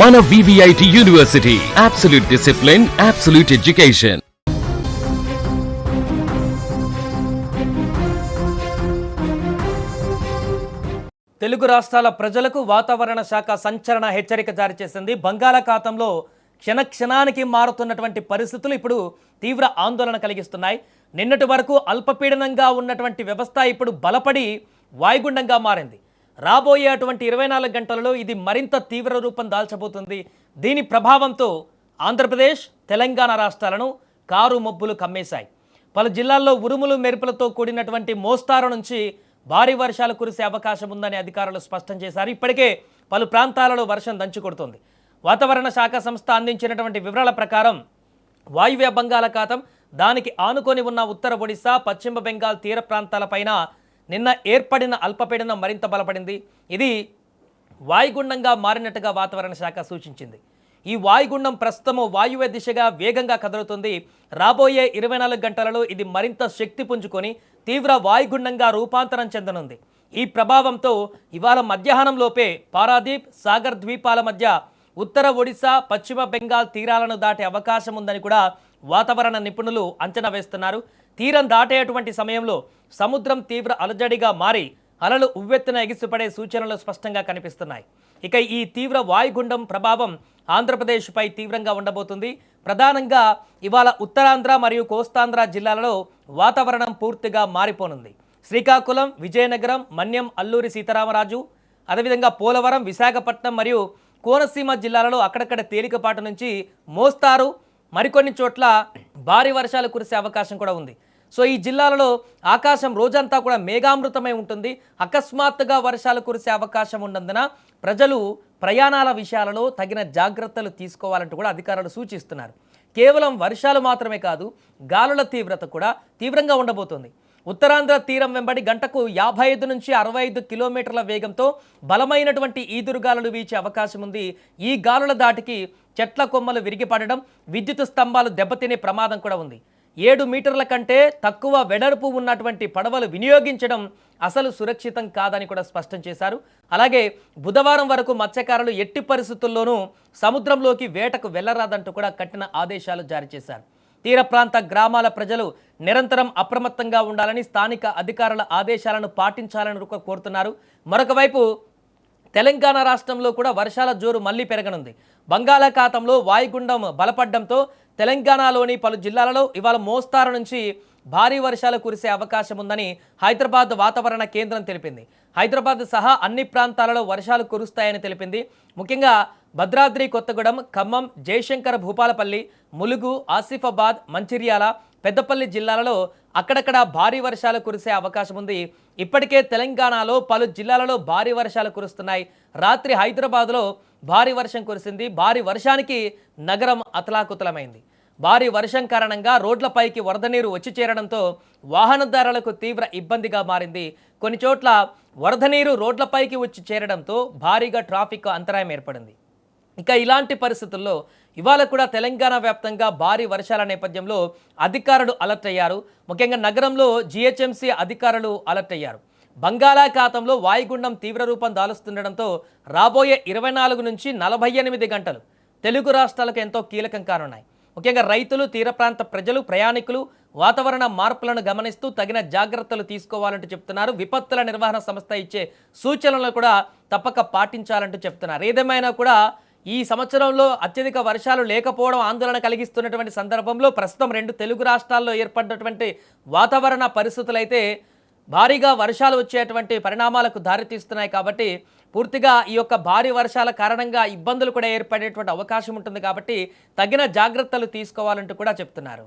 మన VVIT university, absolute discipline, absolute education. Telugu రాష్ట్రాల ప్రజలకు వాతావరణ శాఖ సంచలన హెచ్చరిక జారీ చేసింది. బంగాళాఖాతంలో క్షణానికి మారుతున్నటువంటి పరిస్థితులు ఇప్పుడు తీవ్ర ఆందోళన కలిగిస్తున్నాయి. నిన్నటి వరకు అల్పపీడనంగా ఉన్నటువంటి వ్యవస్థ ఇప్పుడు బలపడి వాయుగుండంగా మారింది. రాబోయే అటువంటి 24 గంటలలో ఇది మరింత తీవ్ర రూపం దాల్చబోతుంది. దీని ప్రభావంతో ఆంధ్రప్రదేశ్, తెలంగాణ రాష్ట్రాలను కారు మబ్బులు కమ్మేశాయి. పలు జిల్లాల్లో ఉరుములు మెరుపులతో కూడినటువంటి మోస్తారు నుంచి భారీ వర్షాలు కురిసే అవకాశం ఉందని అధికారులు స్పష్టం చేశారు. ఇప్పటికే పలు ప్రాంతాలలో వర్షం దంచుకొడుతోంది. వాతావరణ శాఖ సంస్థ అందించినటువంటి వివరాల ప్రకారం వాయువ్య బంగాళాఖాతం, దానికి ఆనుకొని ఉన్న ఉత్తర ఒడిశా, పశ్చిమ బెంగాల్ తీర ప్రాంతాలపైన నిన్న ఏర్పడిన అల్పపీడనం మరింత బలపడింది. ఇది వాయుగుండంగా మారినట్టుగా వాతావరణ శాఖ సూచించింది. ఈ వాయుగుండం ప్రస్తుతము వాయువ్య దిశగా వేగంగా కదులుతుంది. రాబోయే 24 గంటలలో ఇది మరింత శక్తి పుంజుకొని తీవ్ర వాయుగుండంగా రూపాంతరం చెందనుంది. ఈ ప్రభావంతో ఇవాళ మధ్యాహ్నంలోపే పారాదీప్, సాగర్ ద్వీపాల మధ్య ఉత్తర ఒడిశా, పశ్చిమ బెంగాల్ తీరాలను దాటే అవకాశం ఉందని కూడా వాతావరణ నిపుణులు అంచనా వేస్తున్నారు. తీరం దాటేటువంటి సమయంలో సముద్రం తీవ్ర అలజడిగా మారి అలలు ఉవ్వెత్తున ఎగిసిపడే సూచనలు స్పష్టంగా కనిపిస్తున్నాయి. ఇక ఈ తీవ్ర వాయుగుండం ప్రభావం ఆంధ్రప్రదేశ్పై తీవ్రంగా ఉండబోతుంది. ప్రధానంగా ఇవాళ ఉత్తరాంధ్ర మరియు కోస్తాంధ్ర జిల్లాలలో వాతావరణం పూర్తిగా మారిపోనుంది. శ్రీకాకుళం, విజయనగరం, మన్యం, అల్లూరి సీతారామరాజు, అదేవిధంగా పోలవరం, విశాఖపట్నం మరియు కోనసీమ జిల్లాలలో అక్కడక్కడ తేలికపాటు నుంచి మోస్తారు, మరికొన్ని చోట్ల భారీ వర్షాలు కురిసే అవకాశం కూడా ఉంది. సో ఈ జిల్లాలలో ఆకాశం రోజంతా కూడా మేఘామృతమై ఉంటుంది. అకస్మాత్తుగా వర్షాలు కురిసే అవకాశం ఉన్నందున ప్రజలు ప్రయాణాల విషయాలలో తగిన జాగ్రత్తలు తీసుకోవాలంటూ కూడా అధికారులు సూచిస్తున్నారు. కేవలం వర్షాలు మాత్రమే కాదు, గాలుల తీవ్రత కూడా తీవ్రంగా ఉండబోతుంది. ఉత్తరాంధ్ర తీరం వెంబడి గంటకు 55 నుంచి 65 కిలోమీటర్ల వేగంతో బలమైనటువంటి ఈదురుగాలులు వీచే అవకాశం ఉంది. ఈ గాలుల దాటికి చెట్ల కొమ్మలు విరిగిపడడం, విద్యుత్ స్తంభాలు దెబ్బతినే ప్రమాదం కూడా ఉంది. 7 మీటర్ల కంటే తక్కువ వెడల్పు ఉన్నటువంటి పడవలు వినియోగించడం అసలు సురక్షితం కాదని కూడా స్పష్టం చేశారు. అలాగే బుధవారం వరకు మత్స్యకారులు ఎట్టి పరిస్థితుల్లోనూ సముద్రంలోకి వేటకు వెళ్లరాదంటూ కూడా కఠిన ఆదేశాలు జారీ చేశారు. తీర ప్రాంత గ్రామాల ప్రజలు నిరంతరం అప్రమత్తంగా ఉండాలని, స్థానిక అధికారుల ఆదేశాలను పాటించాలని కోరుతున్నారు. మరొక వైపు తెలంగాణ రాష్ట్రంలో కూడా వర్షాల జోరు మళ్లీ పెరగనుంది. బంగాళాఖాతంలో వాయుగుండం బలపడడంతో తెలంగాణలోని పలు జిల్లాలలో ఇవాళ మోస్తారు నుంచి భారీ వర్షాలు కురిసే అవకాశం ఉందని హైదరాబాద్ వాతావరణ కేంద్రం తెలిపింది. హైదరాబాద్ సహా అన్ని ప్రాంతాలలో వర్షాలు కురుస్తాయని తెలిపింది. ముఖ్యంగా భద్రాద్రి కొత్తగూడెం, ఖమ్మం, జయశంకర్ భూపాలపల్లి, ములుగు, ఆసిఫాబాద్, మంచిర్యాల, పెద్దపల్లి జిల్లాలలో అక్కడక్కడ భారీ వర్షాలు కురిసే అవకాశం ఉంది. ఇప్పటికే తెలంగాణలో పలు జిల్లాలలో భారీ వర్షాలు కురుస్తున్నాయి. రాత్రి హైదరాబాద్లో భారీ వర్షం కురిసింది. భారీ వర్షానికి నగరం అతలాకుతలమైంది. భారీ వర్షం కారణంగా రోడ్లపైకి వరద నీరు వచ్చి చేరడంతో వాహనదారులకు తీవ్ర ఇబ్బందిగా మారింది. కొన్ని చోట్ల వరద నీరు రోడ్లపైకి వచ్చి చేరడంతో భారీగా ట్రాఫిక్ అంతరాయం ఏర్పడింది. ఇక ఇలాంటి పరిస్థితుల్లో ఇవాళ కూడా తెలంగాణ వ్యాప్తంగా భారీ వర్షాల నేపథ్యంలో అధికారులు అలర్ట్ అయ్యారు. ముఖ్యంగా నగరంలో GHMC అధికారులు అలర్ట్ అయ్యారు. బంగాళాఖాతంలో వాయుగుండం తీవ్ర రూపం దాలుస్తుండడంతో రాబోయే 24 నుంచి 48 గంటలు తెలుగు రాష్ట్రాలకు ఎంతో కీలకం కానున్నాయి. ముఖ్యంగా రైతులు, తీర ప్రాంత ప్రజలు, ప్రయాణికులు వాతావరణ మార్పులను గమనిస్తూ తగిన జాగ్రత్తలు తీసుకోవాలంటూ చెప్తున్నారు. విపత్తుల నిర్వహణ సంస్థ ఇచ్చే సూచనలను కూడా తప్పక పాటించాలంటూ చెప్తున్నారు. ఏదేమైనా కూడా ఈ సంవత్సరంలో అత్యధిక వర్షాలు లేకపోవడం ఆందోళన కలిగిస్తున్నటువంటి సందర్భంలో ప్రస్తుతం 2 తెలుగు రాష్ట్రాల్లో ఏర్పడినటువంటి వాతావరణ పరిస్థితులు అయితే భారీగా వర్షాలు వచ్చేటువంటి పరిణామాలకు దారితీస్తున్నాయి. కాబట్టి పూర్తిగా ఈ యొక్క భారీ వర్షాల కారణంగా ఇబ్బందులు కూడా ఏర్పడేటువంటి అవకాశం ఉంటుంది. కాబట్టి తగిన జాగ్రత్తలు తీసుకోవాలంటూ కూడా చెప్తున్నారు.